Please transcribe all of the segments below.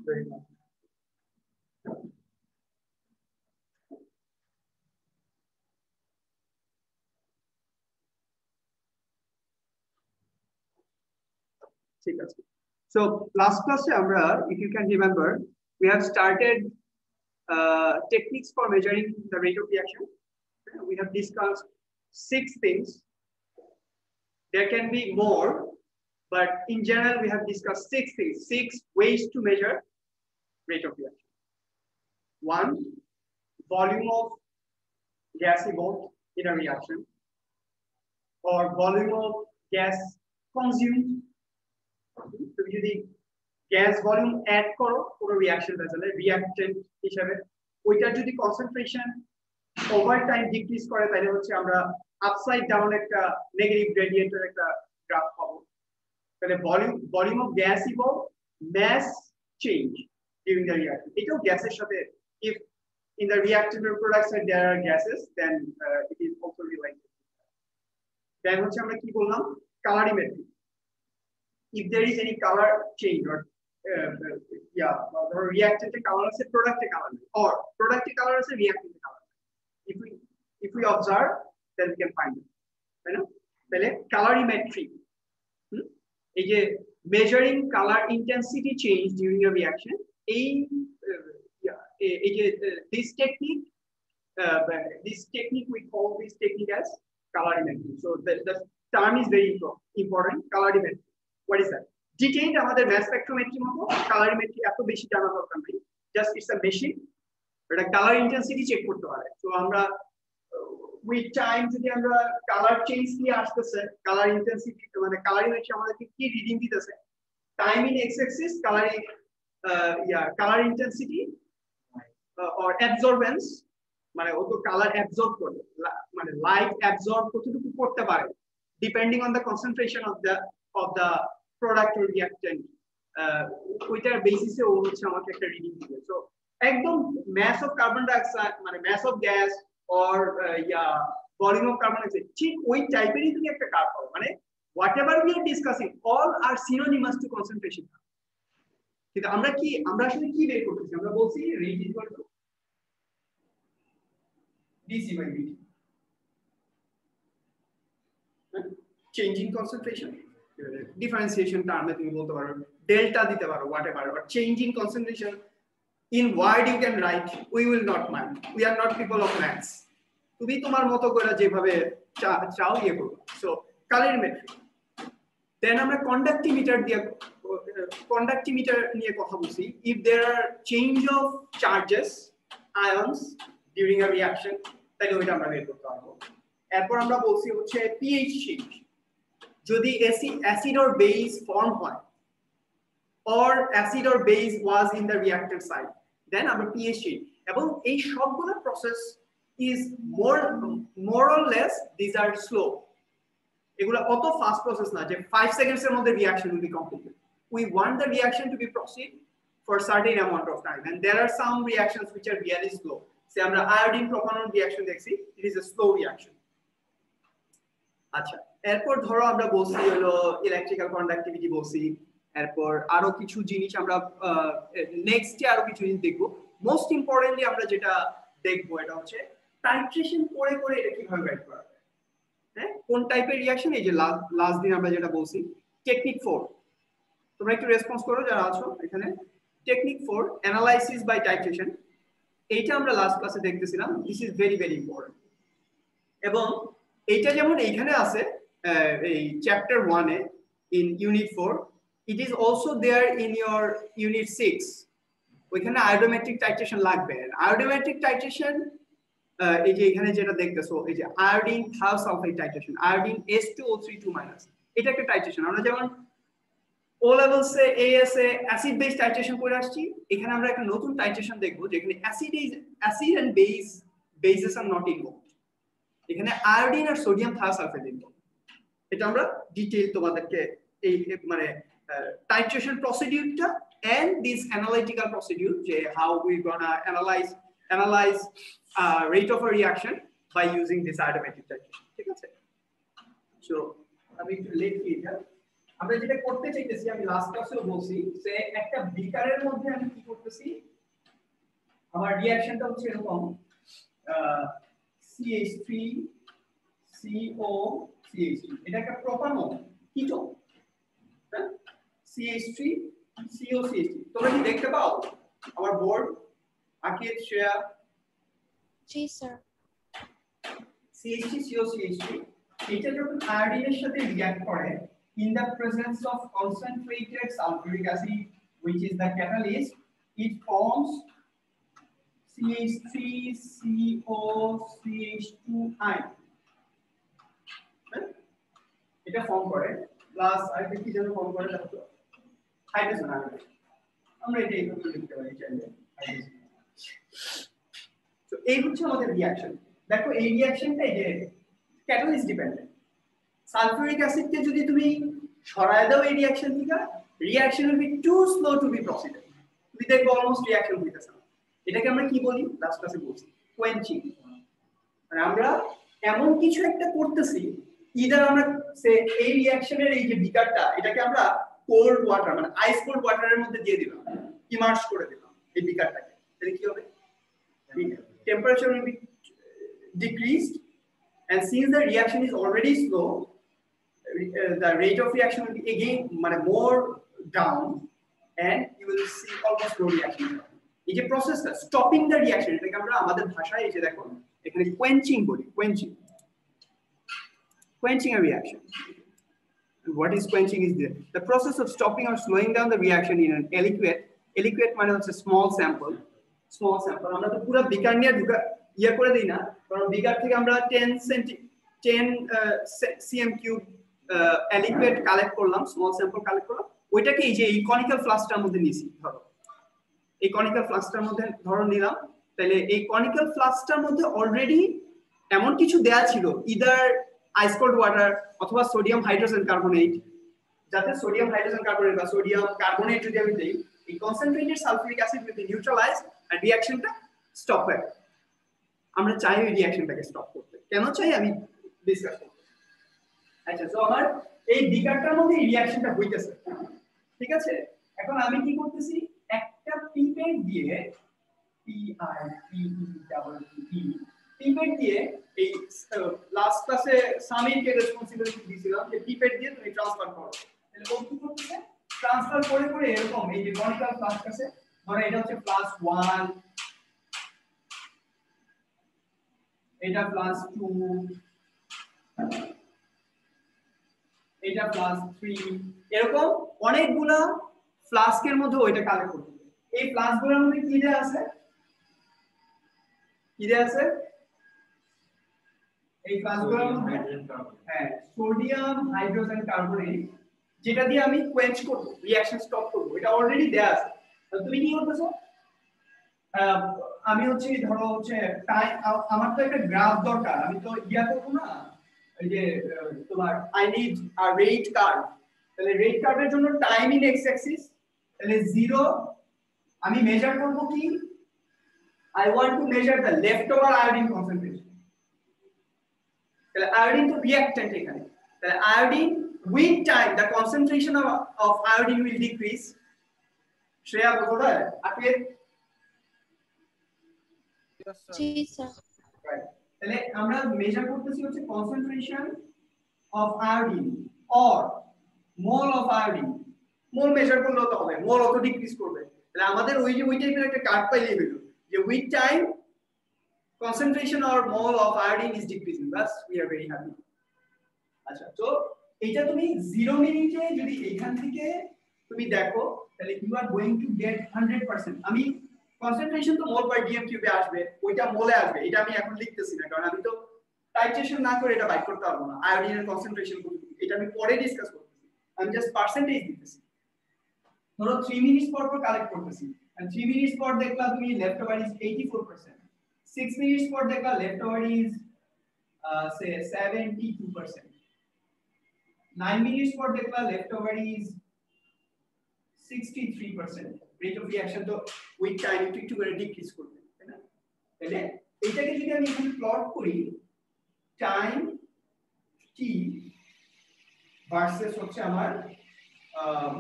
very much. So last class, if you can remember, we have started techniques for measuring the rate of reaction. We have discussed 6 things. There can be more, but in general, we have discussed 6 things, 6 ways to measure rate of reaction. 1, volume of gas evolved in a reaction, or volume of gas consumed. So যদি gas volume add করো পুরো reaction ভেসেলে রিঅ্যাকটেন্ট হিসেবে ওইটার যদি concentration over time decrease করে তাহলে হচ্ছে আমরা আপসাইড ডাউন একটা নেগেটিভ গ্রেডিয়েন্টের একটা গ্রাফ পাবো তাহলে volume of gas evolve mass change during the reaction এটাও গ্যাসের সাথে if in the reactant product side there are gases then it is also related then হচ্ছে আমরা কি বললাম colorimetry if there is any color change or the reactant color is a product color or product color is a reactant color if we observe then we can find it right now তাহলে colorimetry এই যে measuring color intensity change during a reaction this technique we call this technique as colorimetry so the term is very important colorimetry what is that detailed আমাদের mass spectrometry মতো colorimetry এত বেশি জানা দরকার নেই just it's a machine এটা color intensity check করতে পারে so আমরা with time যদি আমরা color change নিয়ে আসতেছে color intensity মানে colorimetry আমাদেরকে কি রিডিং দিতেছে time in x axis color intensity or absorbance মানে ও তো color absorb করে মানে light absorb কতটুকু করতে পারে depending on the concentration of the product or reactant ওইটার বেসিসে ও হচ্ছে আমাকে একটা রিডিং দিবে সো একদম mass of carbon dioxide মানে mass of gas or volume of carbon dioxide ঠিক ওই টাইপেরই তুমি একটা কার্ভ পাবো মানে whatever we are discussing all are synonymous to concentration কিন্তু আমরা আসলে কি বের করতেছি আমরা বলছি rate equal to dc by dt changing concentration differentiation term তুমি বলতে পারো delta দিতে পারো whatever or changing concentration in word you can write we will not mind we are not people of maths তুমি তোমার মতো করে যেভাবে চাও ইয়ে করো সো colorimetry then আমরা conductimeter নিয়ে কথা বলছি if there are change of charges ions during a reaction তাহলে ওইটা আমরা বের করতে পারবো এরপর আমরা বলছি হচ্ছে pH change যদি acid or base form হয় or acid or base was in the reactant side then আমরা pH change এবং এই সবগুলো process is more or less these are slow এগুলো অত ফাস্ট প্রসেস না যে 5 সেকেন্ডস এর মধ্যে reaction will be completed we want the reaction to be proceed for certain amount of time and there are some reactions which are really slow say আমরা iodine propanol reaction দেখছি it is a slow reaction আচ্ছা এরপর ধরো আমরা বলছি হলো electrical conductivity বলছি এরপর আরো কিছু জিনিস আমরা নেক্সটে আরো কিছু জিনিস দেখব মোস্ট ইম্পর্টেন্টলি আমরা যেটা দেখব এটা হচ্ছে টাইট্রেশন করে করে এটা কিভাবে বের করা যায় হ্যাঁ কোন টাইপের রিঅ্যাকশন এই যে লাস্ট দিন আমরা যেটা বলছি টেকনিক 4 তোমরা একটু রেসপন্স করো যারা আছো এখানে টেকনিক 4 অ্যানালাইসিস বাই টাইট্রেশন এইটা আমরা লাস্ট ক্লাসে দেখতেছিলাম this is very very important এবং এইটা যেমন এইখানে আছে এই chapter 1 A in unit 4 it is also there in your unit 6 ওইখানে আয়োডোমেট্রিক টাইট্রেশন লাগবে আয়োডোমেট্রিক টাইট্রেশন এই যে এখানে যেটা দেখতেছো এই যে iodine thiosulphate titration iodine S2O3 এটা একটা টাইট্রেশন আমরা যেমন ও লেভেলস এ এএস এ অ্যাসিড বেস টাইট্রেশন করে আসছি এখানে আমরা একটা নতুন টাইট্রেশন দেখব যেখানে acid and bases are not involved এখানে আয়োডিন আর সোডিয়াম থায়োসালফেট ইনভলভড এটা আমরা ডিটেইল তোমাদেরকে এই মানে titration procedure and this analytical procedure how we gonna analyze rate of a reaction by using this iodometric titration ঠিক আছে so আমি একটু লিখি এটা আমরা যেটা করতে চাইতেছি আমি লাস্ট ক্লাসেও বলছি যে একটা বিকারের মধ্যে আমি কি করতেছি আমার রিঅ্যাকশনটা হচ্ছে এরকম CH3 CO CH3 এটা একটা প্রোপানল কিটোন হ্যাঁ CH3 CO CH3 তোমরা কি দেখতে পাও আমার বোর্ড আকিব শ্রেয়া জি স্যার CH3 CO CH3 এটা যখন আয়োডিনের সাথে রিঅ্যাক্ট করে in the presence of concentrated sulfuric acid which is the catalyst it forms CH3COCH2 ion এটা ফর্ম করে প্লাস আরেকটা কি যেন ফর্ম করে দেখো হাইড্রোজেন আয়ন আমরা এটা এইভাবে লিখতে পারি চাইলে হাইড্রোজেন তো এই হচ্ছে আমাদের রিঅ্যাকশন দেখো এই রিঅ্যাকশনটা এই যে ক্যাটালিস্ট ডিপেন্ডেন্ট সালফিউরিক অ্যাসিড কে যদি তুমি সরায় দাও এই রিঅ্যাকশন থেকে reaction will be too slow to be proceeded তুমি দেখো অলমোস্ট রিঅ্যাকশন হইতেছে না এটাকে আমরা কি বলি লাস্ট ক্লাসে বলছি কোয়েনচিং মানে আমরা এমন কিছু একটা করতেছি ইদার আমরা সে এই রিঅ্যাকশনের এই যে বিকারটা এটাকে আমরা কোল্ড ওয়াটার মানে আইস কোল্ড ওয়াটারের মধ্যে দিয়ে দিলাম ইমার্জ করে দিলাম এই বিকারটাকে তাহলে কি হবে temperature will be decreased and since the reaction is already slow the rate of reaction will be again more down and you will see almost no reaction এই যে প্রসেসটা স্টপিং দ্য রিঅ্যাকশন এটাকে আমরা আমাদের ভাষায় এই যে দেখো এখানে কোয়েনচিং বলি quenching a reaction and what is quenching is the process of stopping or slowing down the reaction in an aliquot মানে হচ্ছে small sample আমরা তো পুরো বিকার নিয়ে ইয়া করে দেই না কারণ বিকার থেকে আমরা 10 cm কিউব aliquot কালেক্ট করলাম স্মল স্যাম্পল কালেক্ট করলাম ওইটাকে এই যে এই কনিক্যাল ফ্লাস্কটার মধ্যে নিছি ধরো এই কনিক্যাল ফ্লাস্কটার মধ্যে ধরো নিলাম তাহলে এই কনিক্যাল ফ্লাস্কটার মধ্যে অলরেডি এমন কিছু দেয়া ছিল ইদার আইস কোল্ড ওয়াটার অথবা সোডিয়াম হাইড্রোজেন কার্বনেট যাতে সোডিয়াম হাইড্রোজেন কার্বনেট বা সোডিয়াম কার্বনেট যদি আমি দেই এই concentrated sulphuric acid will be neutralised and রিঅ্যাকশনটা স্টপ হয় আমরা চাই এই রিঅ্যাকশনটাকে স্টপ করতে কেন চাই আমি ডিসকাস করব আচ্ছা সো আমার এই বিকারটার মধ্যে রিঅ্যাকশনটা হইতেছে ঠিক আছে এখন আমি কি করতেছি একটা পিপেট দিয়ে পিপেট দিয়ে এই লাস্ট ক্লাসে সামিরকে রেসপন্সিবিলিটি দিয়েছিলাম যে পিপেট দিয়ে তুমি ট্রান্সফার করো তাহলে ও কি করতেছে ট্রান্সফার করে করে এরকম এই যে কনিক্যাল ফ্লাস্ক আছে ধরো এটা হচ্ছে +1 এটা +2 এটা +3 এরকম অনেকগুলা ফ্লাস্কের মধ্যে ওইটা কালেক্ট করতে হবে এই ফ্লাস্কগুলোর মধ্যে কি দেয়া আছে এই ফ্লাস্কগুলোর মধ্যে হ্যাঁ সোডিয়াম হাইড্রোজেন কার্বনেট যেটা দিয়ে আমি কোয়েঞ্চ করব রিঅ্যাকশন স্টপ করব এটা অলরেডি দেয়া আছে তুমি কি করতেছো আমি হচ্ছে ধরো হচ্ছে আমার তো একটা গ্রাফ দরকার আমি তো ইয়া করব না এই যে তোমার I need a rate curve তাহলে রেট কার্ভের জন্য টাইম ইন এক্স অ্যাক্সিস তাহলে 0 আমি মেজার করব কি I want to measure the leftover iodine concentration তাহলে iodine তো reactant এখানে তাহলে iodine with time the concentration of iodine will decrease Shreya বলো আপনি জি স্যার রাইট তাহলে আমরা মেজার করতেছি হচ্ছে concentration of iodine or mole of iodine mole measure করলে তো হবে মোল অত ডিক্রিজ করবে তাহলে আমাদের ওই যে ওই টাইপের একটা কার্ভ পাইলেই হলো যে with time concentration or mole of iodine is decreasing thus we are very happy আচ্ছা তো এটা তুমি 0 মিনিটে যদি এখান থেকে তুমি দেখো তাহলে you are going to get 100% আমি concentration তো মোল বাই ডিএম কিউবে আসবে ওইটা মোলে আসবে এটা আমি এখন লিখতেছি না কারণ আমি তো টাইট্রেশন না করে এটা বাইট করতে পারবো না আয়োডিনের কনসেন্ট্রেশন এটা আমি পরে ডিসকাস করতেছি আমি জাস্ট পার্সেন্টেজ দিতেছি ধরো 3 মিনিট পর কালেক্ট করতেছি and 3 মিনিট পর দেখলা তুমি লেফট ওভার ইজ 84% 6 মিনিট পর দেখলা left over is say 72% 9 minute পর দেখলা left over is 63% rate of reaction তো উইথ টাইম একটু করে ডিক্রিজ করবে তাই না তাহলে এটাকে যদি আমি এখানে প্লট করি টাইম t ভার্সেস হচ্ছে আমার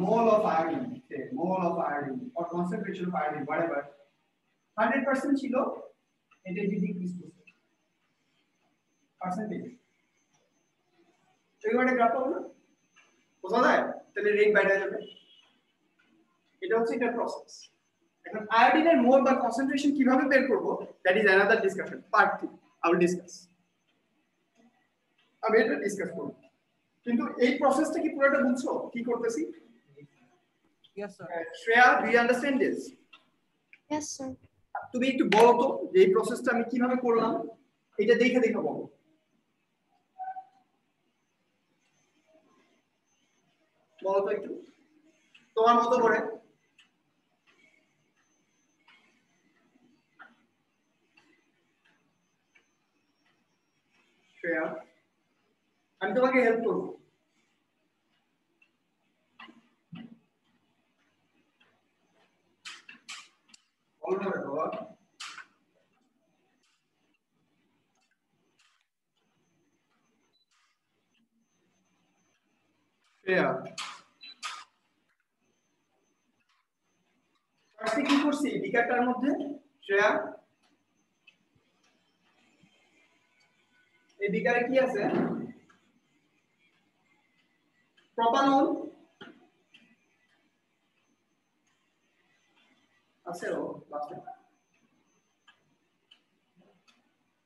mole of iodine, say mole of iodine or concentration of iodine, whatever, 100% ছিল, এটা যদি ডিক্রিজ করছে পার্সেন্টেজ, এইভাবে গ্রাফ পাবো না, বোঝা যায়? তাহলে রেট বেড়ে যাবে। এটা হচ্ছে এটা প্রসেস। এখন আয়োডিনের মোল বা কনসেন্ট্রেশন কিভাবে বের করব, that is another discussion, part 2 I will discuss. আমি এটা ডিসকাস করব, কিন্তু এই প্রসেসটা কি পুরোটা বুঝছো কি করতেছি? Yes sir. Shreya, do you understand this? Yes, sir. তুমি একটু বলো তো যে এই প্রসেসটা আমি কিভাবে করলাম, এটা দেখে দেখে বলো। বলো তো একটু তোমার মতো করে। শ্রেয়া, আমি তোমাকে হেল্প করবো। বলো না রে বাবা। শ্রেয়া, ফার্স্টে কি করছি বিকারটার মধ্যে? শ্রেয়া, এই বিকারে কি আছে? প্রোপানল আছে। ও লাস্টে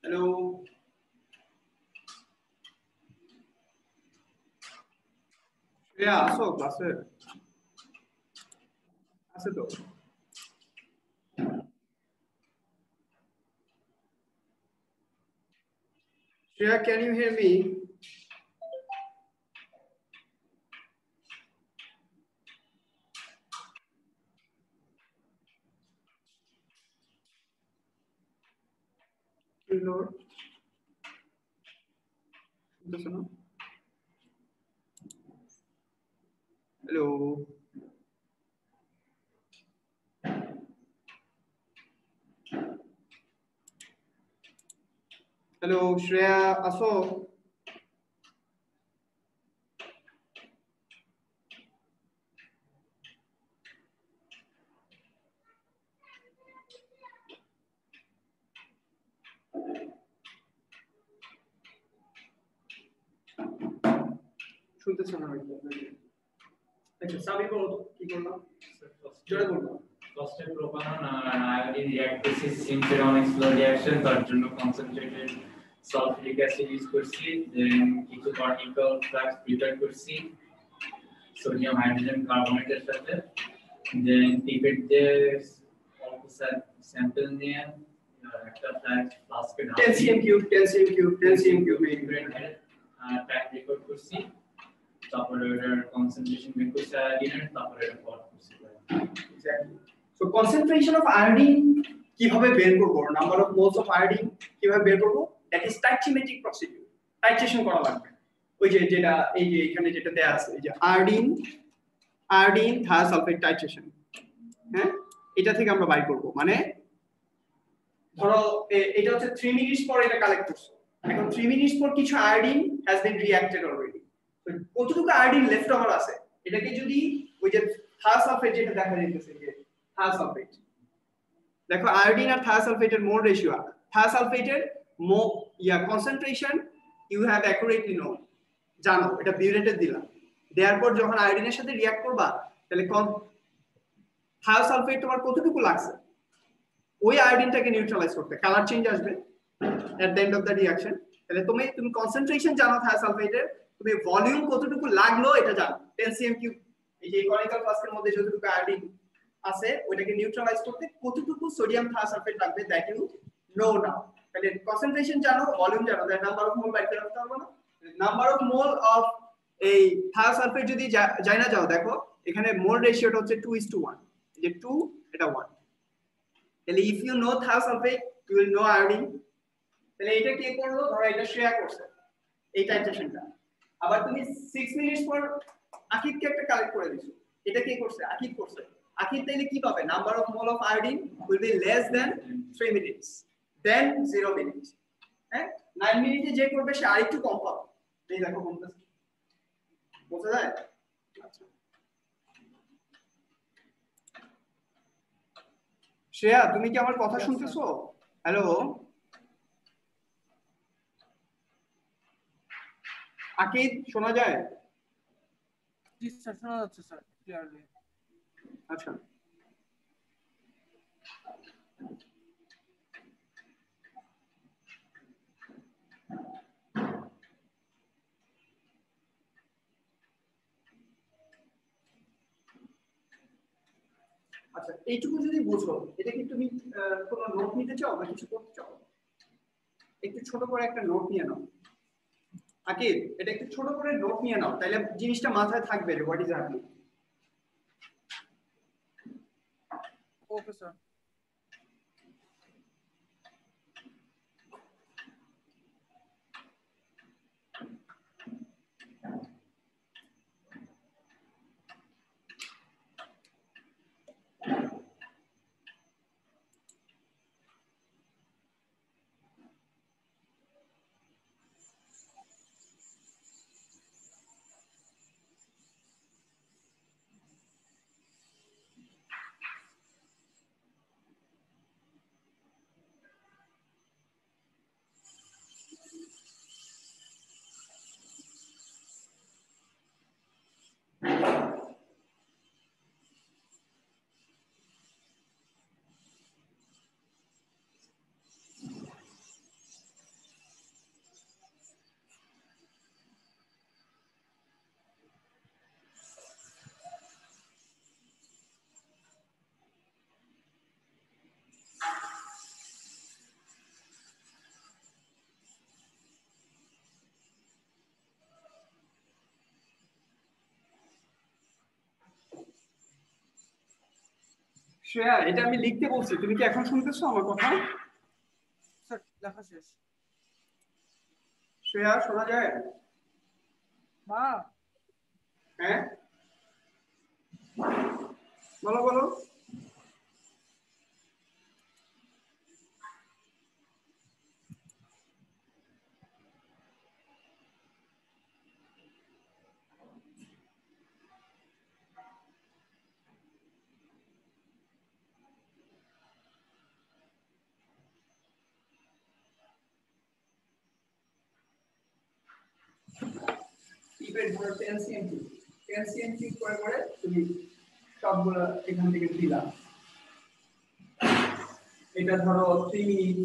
হ্যালো, শ্রেয়া আসো ক্লাসে? আছে তো? Shreya, can you hear me? Lord, hello. Hello, Shreya, আসো? শুনতেছ না হয়তো। আচ্ছা, সাবি বলো তো কি করলাম? জোরে বলো। First propanol and iodine react করছি synchronic slow reaction, তার জন্য concentrated sulfuric acid use করছি, then কিছু particle flux prepare করছি sodium hydrogen carbonate এর সাথে, then pipette দিয়ে অল্প sample নিয়ে একটা flask এ ঢালি 10 cm cube টাইম রেকর্ড করছি, তারপরে এর কনসেন্ট্রেশন বের করছি আয়োডিনের, তারপরে এটা প্লট করছি। Exactly. So concentration of iodine কিভাবে বের করব, number of moles of iodine কিভাবে বের করব, দ্যাট ইজ টাইট্রিমেট্রিক প্রসিডিউর। টাইট্রেশন করা লাগবে। ওই যে যেটা এই যে এখানে যেটা দেয়া আছে, এই যে আয়োডিন থায়োসালফেট টাইট্রেশন, হ্যাঁ, এটা থেকে আমরা বাইর করব। মানে ধরো এটা হচ্ছে 3 মিনিটস পর এটা কালেক্ট করছো, এখন 3 মিনিটস পর কিছু আয়োডিন হ্যাজ বিন রিঅ্যাক্টেড অলরেডি, তো কতটুকু আয়োডিন লেফট ওভার আছে, এটাকে যদি ওই যে থায়োসালফেট যেটা দেখা যাচ্ছে, যে থায়োসালফেট, দেখো আয়োডিন আর থায়োসালফেটের মোল রেশিও, থায়োসালফেটের concentration you have accurately know, জানো, এটা বিউরেটে দিলাম, দেওয়ার পর যখন আয়োডিনের সাথে রিঅ্যাক্ট করবা, তাহলে থায়োসালফেট তোমার কতটুকু লাগছে ওই আয়োডিনটাকে নিউট্রালাইজ করতে, কালার চেঞ্জ আসবে at the end of the reaction. তাহলে তুমি কনসেন্ট্রেশন জানো থায়োসালফেটের, তুমি ভলিউম কতটুকু লাগলো এটা জানো, 10 cm কিউব, এই যে কনিক্যাল ফ্লাস্কের মধ্যে যতটুকু আয়োডিন আছে ওইটাকে নিউট্রালাইজ করতে কতটুকু সোডিয়াম থায়োসালফেট লাগবে, দ্যাট ইউ নো নাও। তাহলে কনসেন্ট্রেশন জানো, ভলিউম জানো, দ্যাট নাম্বার অফ মোল বাইর করে রাখতে পারবো না। নাম্বার অফ মোল অফ এই থায়োসালফেট যদি যাই না যাও, দেখো এখানে মোল রেশিওটা হচ্ছে 2:1, যে 2 এটা 1। তাহলে if you know thiosulphate you will know iodine. তাহলে এটা কে করলো, ধরো এটা শ্রেয়া করছে এই টাইট্রেশনটা, আবার তুমি 6 মিনিটস পর আকিবকে একটা কালেক্ট করে দিছো, এটা কে করছে, আকিব করছে। আকিব তাইলে কি পাবে, number of mole of iodine will be less than 3 minutes then 0 minutes. হ্যাঁ, 9 মিনিটে যে করবে সে আরেকটু কম পাবে। এই দেখো বলতেছে, বোঝা যায়? আচ্ছা, শ্রেয়া তুমি কি আমার কথা Yes, শুনতেছো? হ্যালো আকিদ, শোনা যায়? জি স্যার, শোনা যাচ্ছে স্যার ক্লিয়ারলি। আচ্ছা আচ্ছা, এইটুকু যদি বুঝো, এটা কি তুমি কোনো নোট নিতে চাও বা কিছু করতে চাও? একটু ছোট করে একটা নোট নিয়ে নাও। আকিব, এটা একটু ছোট করে নোট নিয়ে নাও, তাহলে জিনিসটা মাথায় থাকবে যে what is happening. Okay sir. Shreya, এটা আমি লিখতে বলছি, তুমি কি এখন শুনতেছো আমার কথা? স্যার লেখা শেষ। শ্রেয়া, শোনা যায়? মা হ্যাঁ বলো বলো। টিপের ধরো 10 cm, 10 cm করে করে তুমি সবগুলো এখান থেকে দিলা। এটা ধরো 3 মিনিট,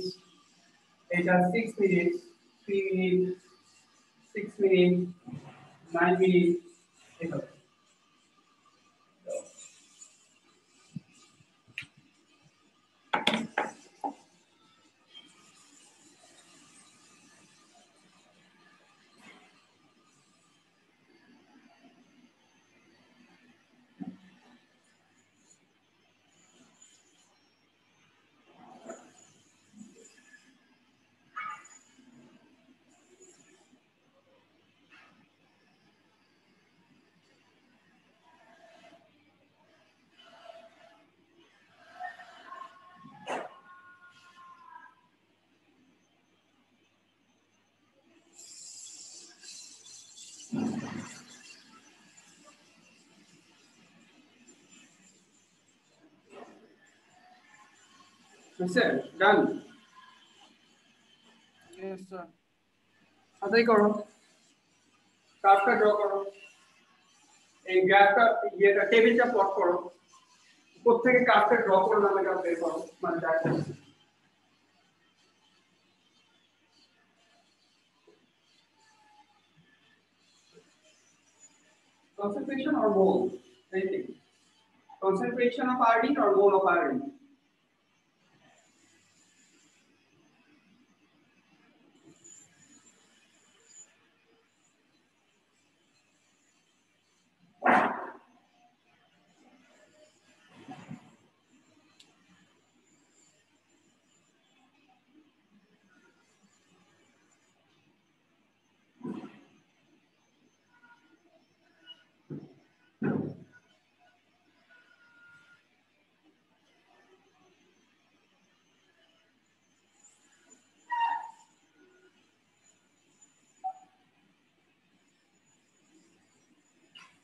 এটা 6 মিনিট, 3 মিনিট, 6 মিনিট, 9 মিনিট, এভাবে। হয়েছে? ডান? Yes sir. আদায় করো, গ্রাফটা ড্র করো, এই গ্রাফটা ইয়েটা টেবিলটা প্লট করো, উপর থেকে গ্রাফটা ড্র করে নামে গ্রাফ বের করো, মানে diagram. Concentration or mole? Anything. Concentration of iodine or mole of iodine?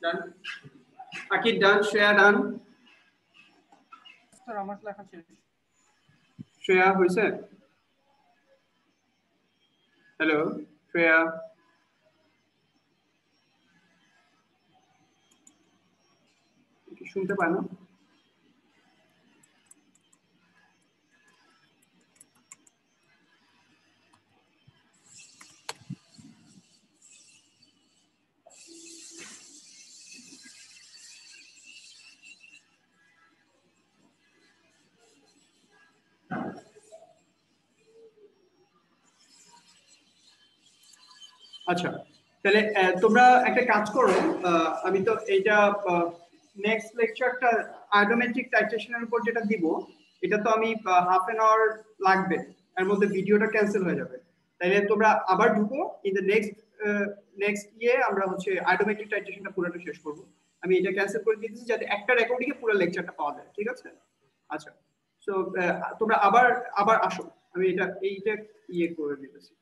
Done. Akid done, Shreya done. Sir আমার লেখা শেষ। শ্রেয়া হয়েছে? হ্যালো শ্রেয়া, কি শুনতে পায় না? আচ্ছা, তাহলে তোমরা একটা কাজ করো, আমি তো এইটা নেক্সট লেকচারটা আয়োডোমেট্রিক টাইট্রেশনের উপর যেটা দিব, এটা তো আমি হাফ অ্যান আওয়ার লাগবে, এর মধ্যে ভিডিওটা ক্যান্সেল হয়ে যাবে। তাইলে তোমরা আবার ঢুকো, ইন দ্য নেক্সট আমরা হচ্ছে আয়োডোমেট্রিক টাইট্রেশনটা পুরোটা শেষ করব। আমি এটা ক্যান্সেল করে দিতেছি যাতে একটা রেকর্ডিং এ পুরো লেকচারটা পাওয়া যায়, ঠিক আছে? আচ্ছা, সো তোমরা আবার আসো, আমি এইটা করে দিতেছি।